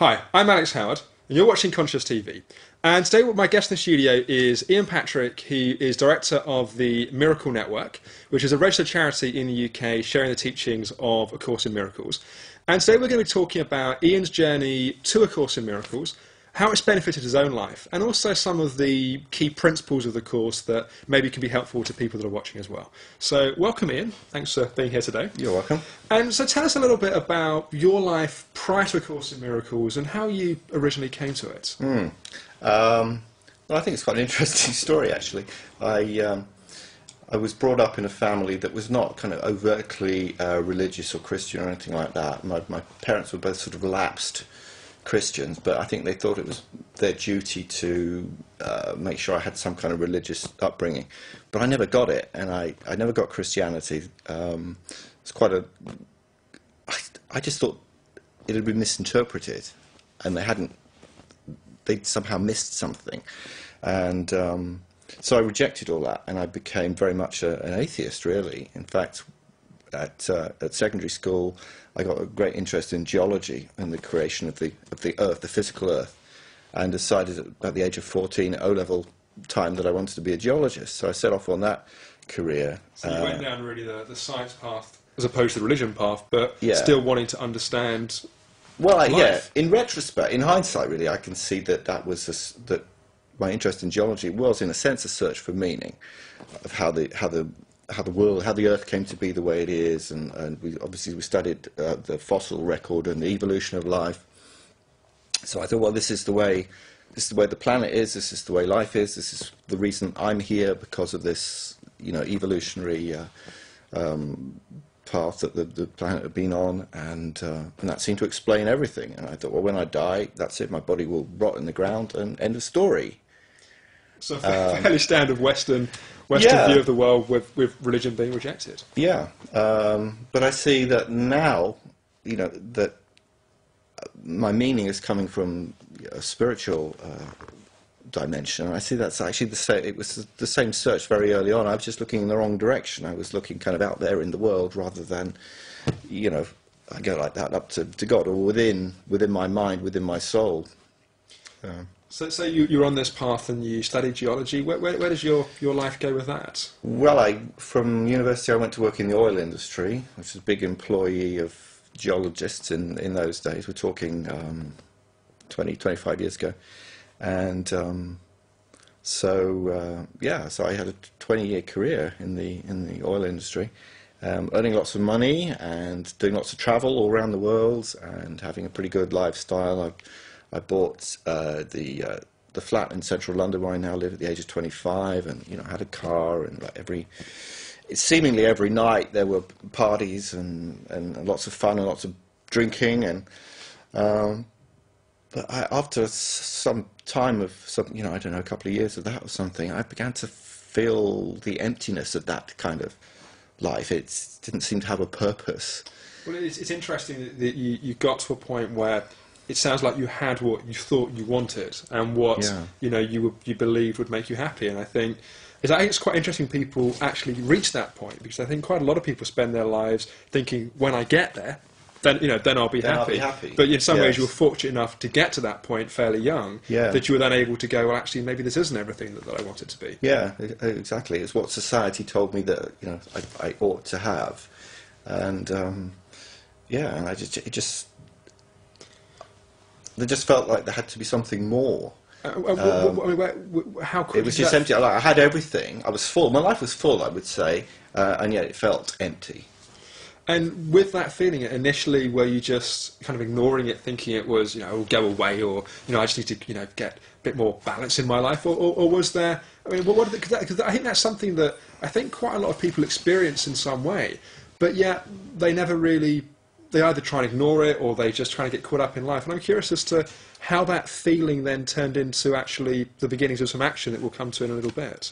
Hi, I'm Alex Howard, and you're watching Conscious TV. And today, my guest in the studio is Ian Patrick. He is director of the Miracle Network, which is a registered charity in the UK sharing the teachings of A Course in Miracles. And today, we're going to be talking about Ian's journey to A Course in Miracles, how it's benefited his own life, and also some of the key principles of the course that maybe can be helpful to people that are watching as well. So welcome, Ian. Thanks for being here today. You're welcome. And so tell us a little bit about your life prior to A Course in Miracles and how you originally came to it. Well, I think it's quite an interesting story, actually. I was brought up in a family that was not kind of overtly religious or Christian or anything like that. My parents were both sort of lapsed Christians, but I think they thought it was their duty to make sure I had some kind of religious upbringing. But I never got it, and I never got Christianity. It's quite a... I just thought it had been misinterpreted, and they'd somehow missed something. And so I rejected all that, and I became very much an atheist, really. In fact, at secondary school, I got a great interest in geology and the creation of the Earth, the physical Earth, and decided at the age of 14, at O-level time, that I wanted to be a geologist. So I set off on that career. So you went down really the science path as opposed to the religion path, but yeah, still wanting to understand life. Yeah, in retrospect, in hindsight, really, I can see that that my interest in geology was, in a sense, a search for meaning of how the world, how the Earth came to be the way it is, and we studied the fossil record and the evolution of life. So I thought, well, this is the way the planet is. This is the way life is. This is the reason I'm here, because of this, evolutionary path that the planet had been on, and that seemed to explain everything. And I thought, well, when I die, that's it. My body will rot in the ground, and end of story. So fairly standard Western yeah, view of the world, with religion being rejected. Yeah, but I see that now, that my meaning is coming from a spiritual dimension. And I see that's actually the same. It was the same search very early on. I was just looking in the wrong direction. I was looking kind of out there in the world, rather than, I go like that up to God, or within my mind, within my soul. So you're on this path and you studied geology. Where does your life go with that? Well, from university I went to work in the oil industry, which is a big employee of geologists in those days. We're talking 25 years ago. And so I had a 20-year career in the oil industry, earning lots of money and doing lots of travel all around the world and having a pretty good lifestyle. I bought the flat in central London where I now live at the age of 25, and I had a car, and seemingly every night there were parties and lots of fun and lots of drinking, and but after some time of I don't know, a couple of years of that or something, I began to feel the emptiness of that kind of life. It didn't seem to have a purpose. Well, it's interesting that you got to a point where it sounds like you had what you thought you wanted and what you believed would make you happy. And I think it's quite interesting people actually reach that point, because I think quite a lot of people spend their lives thinking, when I get there, then I'll be happy. But in some ways you were fortunate enough to get to that point fairly young, that you were then able to go, well, actually maybe this isn't everything that I want it to be. Yeah, exactly. It's what society told me that I ought to have, and and they just felt like there had to be something more. How it was just empty. I had everything. I was full. My life was full, I would say, and yet it felt empty. And with that feeling, initially, were you just kind of ignoring it, thinking it was, it'll go away, or I just need to, get a bit more balance in my life, or was there? I mean, because I think that's something that I think quite a lot of people experience in some way, but yet they never really. They either try and ignore it, or they just try to get caught up in life. And I'm curious as to how that feeling then turned into actually the beginnings of some action that we'll come to in a little bit.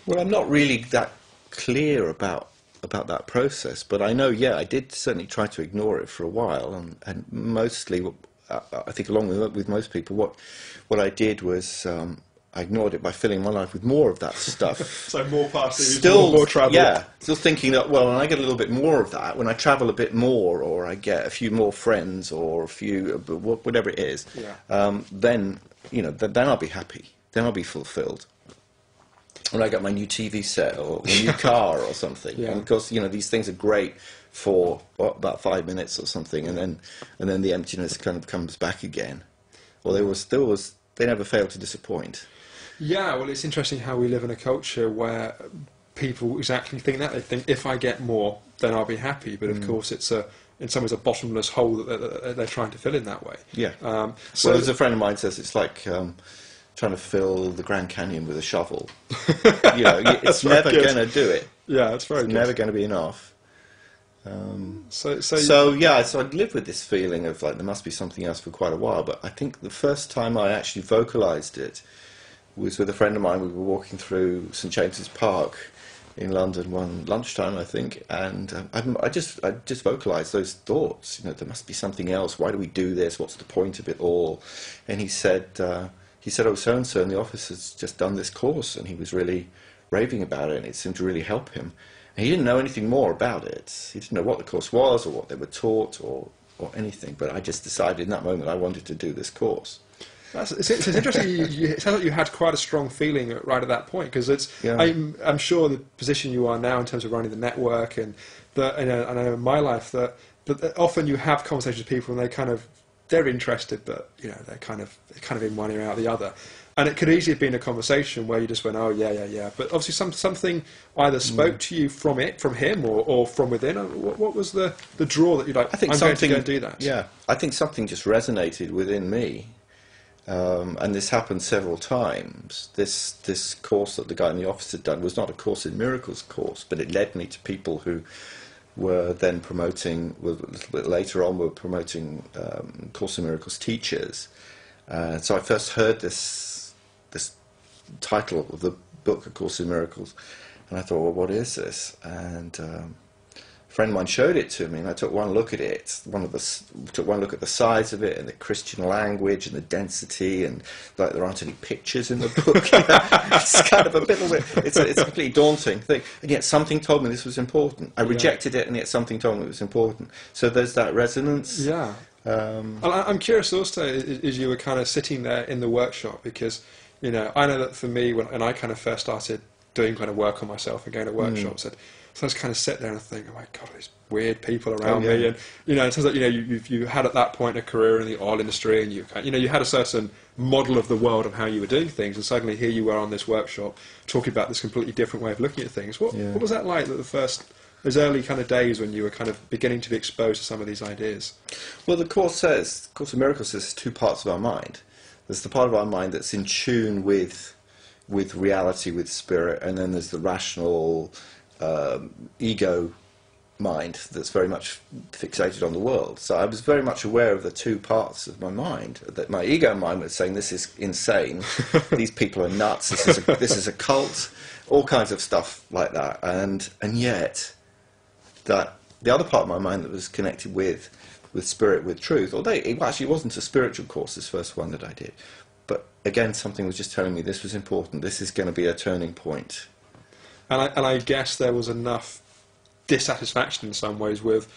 Well, I'm not really that clear about that process, but I know, I did certainly try to ignore it for a while, and mostly, I think along with most people, what I did was I ignored it by filling my life with more of that stuff. So more parties, Still, more travel. yeah, still thinking that, well, when I get a little bit more of that, when I travel a bit more, or I get a few more friends, or a few, whatever it is, then, you know, then I'll be happy. Then I'll be fulfilled. When I get my new TV set, or a new car, or something. And of course, you know, these things are great for about 5 minutes or something, and then the emptiness kind of comes back again. Well, they never fail to disappoint. Yeah, well, it's interesting how we live in a culture where people exactly think that. They think, if I get more, then I'll be happy. But of course, it's in some ways a bottomless hole that they're trying to fill in that way. Yeah. So, well, as a friend of mine says, it's like trying to fill the Grand Canyon with a shovel. You know, it's never going to do it. Yeah, it's very good. It's never going to be enough. So I'd lived with this feeling of like there must be something else for quite a while. But I think the first time I actually vocalised it was with a friend of mine. We were walking through St James's Park in London one lunchtime, I think, and I just vocalised those thoughts. You know, there must be something else. Why do we do this? What's the point of it all? And he said, oh, so-and-so in the office has just done this course, and he was really raving about it, and it seemed to really help him. And he didn't know anything more about it. He didn't know what the course was, or what they were taught, or anything. But I just decided in that moment I wanted to do this course. It's interesting. It sounds like you had quite a strong feeling right at that point, because I'm sure the position you are now in terms of running the network, and I know in my life that often you have conversations with people and they're interested, but you know they're kind of in one ear out the other, and it could easily have been a conversation where you just went, oh yeah, but obviously something either spoke to you from him or from within. What was the draw that you like? I think I'm something, going to go and do that. Yeah, I think something just resonated within me. And this happened several times. This course that the guy in the office had done was not a Course in Miracles course, but it led me to people who were then promoting, a little bit later on, were promoting Course in Miracles teachers. So I first heard this title of the book, A Course in Miracles, and I thought, well, what is this? And a friend of mine showed it to me, and I took one look at it. Took one look at the size of it, and the Christian language, and the density, and like there aren't any pictures in the book. It's kind of a little bit. It's a completely daunting thing, and yet something told me this was important. I rejected it, and yet something told me it was important. So there's that resonance. Yeah. I'm curious also, as you were kind of sitting there in the workshop, because you know I know that for me, when I kind of first started doing kind of work on myself and going to workshops, so I just kind of sit there and think, oh my God, these weird people around me, and you know, it turns out you had at that point a career in the oil industry, and you had a certain model of the world of how you were doing things, and suddenly here you were on this workshop talking about this completely different way of looking at things. What was that like? Those early kind of days when you were kind of beginning to be exposed to some of these ideas? Well, the Course of Miracles says two parts of our mind. There's the part of our mind that's in tune with reality, with spirit, and then there's the rational ego mind that's very much fixated on the world. So I was very much aware of the two parts of my mind. That my ego mind was saying, this is insane, these people are nuts, this is a cult, all kinds of stuff like that. And yet that the other part of my mind that was connected with spirit, with truth, although it actually wasn't a spiritual course, this first one that I did, but again something was just telling me this was important, this is going to be a turning point. And I guess there was enough dissatisfaction in some ways with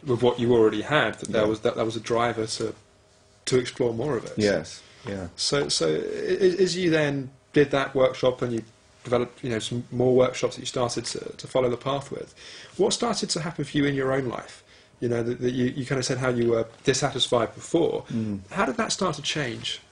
what you already had, that there was a driver to explore more of it. Yes. Yeah. So as you then did that workshop and you developed some more workshops that you started to follow the path with, what started to happen for you in your own life? You know, that you kind of said how you were dissatisfied before. How did that start to change?